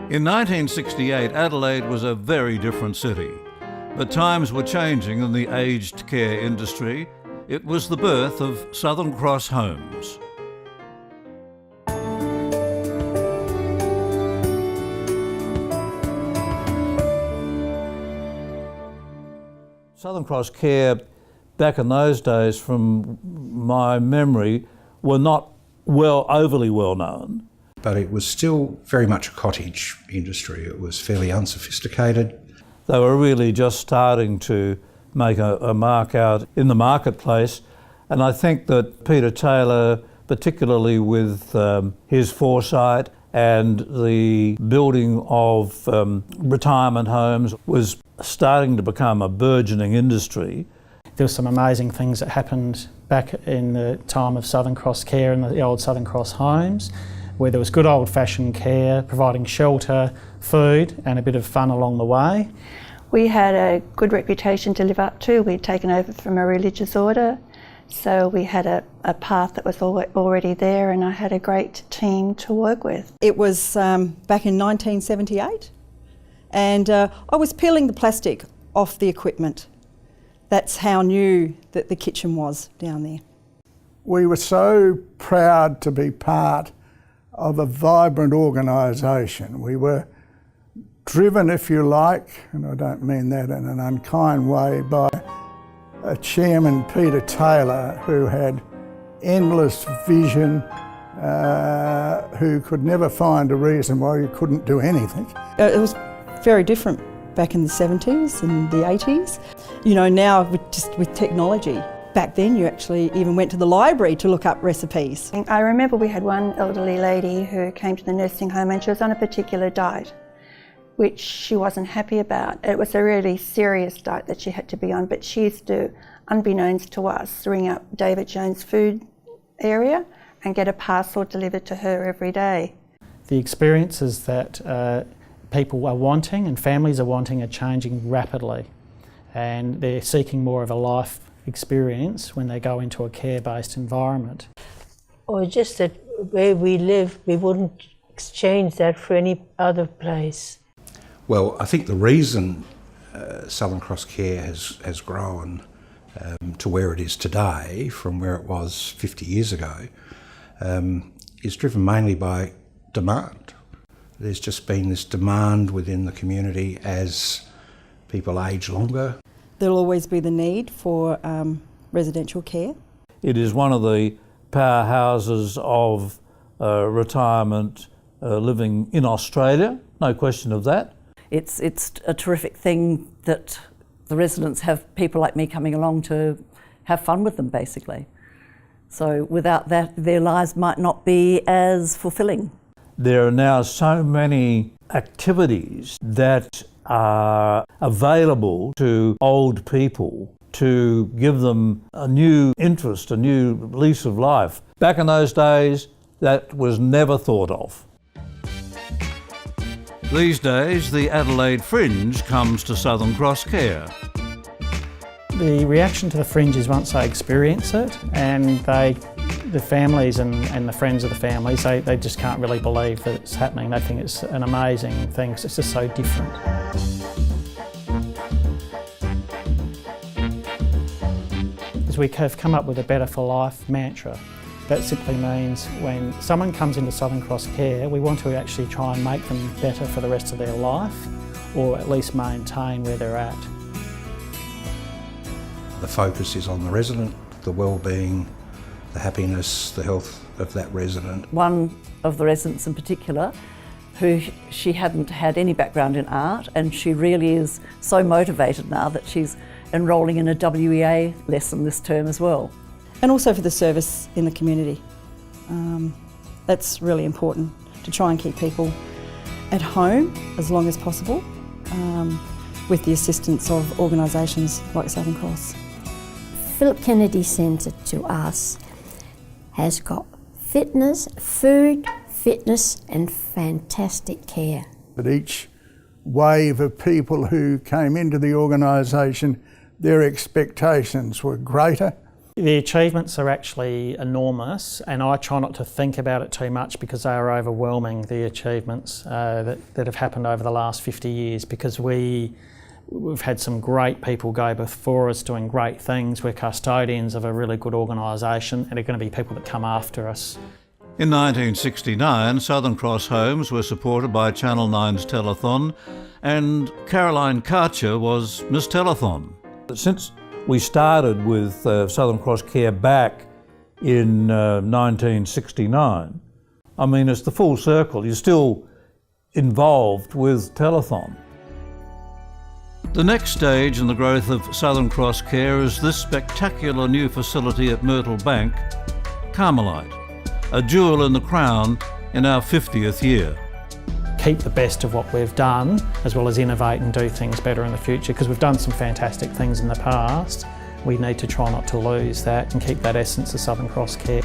In 1968, Adelaide was a very different city. But times were changing in the aged care industry. It was the birth of Southern Cross Homes. Southern Cross Care, back in those days, from my memory, were not overly well known. But it was still very much a cottage industry. It was fairly unsophisticated. They were really just starting to make a mark out in the marketplace. And I think that Peter Taylor, particularly with his foresight and the building of retirement homes, was starting to become a burgeoning industry. There were some amazing things that happened back in the time of Southern Cross Care and the old Southern Cross Homes, where there was good old-fashioned care, providing shelter, food and a bit of fun along the way. We had a good reputation to live up to. We'd taken over from a religious order, so we had a path that was already there, and I had a great team to work with. It was back in 1978, and I was peeling the plastic off the equipment. That's how new that the kitchen was down there. We were so proud to be part of a vibrant organisation. We were driven, if you like, and I don't mean that in an unkind way, by a chairman, Peter Taylor, who had endless vision, who could never find a reason why you couldn't do anything. It was very different back in the 70s and the 80s. You know, now with technology. Back then you actually even went to the library to look up recipes. I remember we had one elderly lady who came to the nursing home and she was on a particular diet which she wasn't happy about. It was a really serious diet that she had to be on, but she used to, unbeknownst to us, ring up David Jones food area and get a parcel delivered to her every day. The experiences that people are wanting and families are wanting are changing rapidly, and they're seeking more of a life experience when they go into a care-based environment. Or just that where we live, we wouldn't exchange that for any other place. Well, I think the reason Southern Cross Care has grown to where it is today from where it was 50 years ago is driven mainly by demand. There's just been this demand within the community as people age longer. There'll always be the need for residential care. It is one of the powerhouses of retirement living in Australia, no question of that. It's a terrific thing that the residents have people like me coming along to have fun with them, basically. So without that, their lives might not be as fulfilling. There are now so many activities that are available to old people to give them a new interest, a new lease of life. Back in those days, that was never thought of. These days, the Adelaide Fringe comes to Southern Cross Care. The reaction to the Fringe is once they experience it, and the families and the friends of the families, they just can't really believe that it's happening. They think it's an amazing thing because it's just so different. As we have come up with a Better for Life mantra. That simply means when someone comes into Southern Cross Care, we want to actually try and make them better for the rest of their life, or at least maintain where they're at. The focus is on the resident, the well-being, the happiness, the health of that resident. One of the residents in particular, who she hadn't had any background in art, and she really is so motivated now that she's enrolling in a WEA lesson this term as well. And also for the service in the community. That's really important, to try and keep people at home as long as possible, with the assistance of organisations like Southern Cross. Philip Kennedy Centre to us has got fitness, food, fitness and fantastic care. But each wave of people who came into the organisation, their expectations were greater. The achievements are actually enormous, and I try not to think about it too much because they are overwhelming, the achievements that have happened over the last 50 years, because we've had some great people go before us doing great things. We're custodians of a really good organisation, and there are going to be people that come after us. In 1969, Southern Cross homes were supported by Channel 9's Telethon, and Caroline Karcher was Miss Telethon. Since we started with Southern Cross Care back in 1969, I mean, it's the full circle. You're still involved with Telethon. The next stage in the growth of Southern Cross Care is this spectacular new facility at Myrtle Bank, Carmelite, a jewel in the crown in our 50th year. Keep the best of what we've done, as well as innovate and do things better in the future, because we've done some fantastic things in the past. We need to try not to lose that and keep that essence of Southern Cross Care.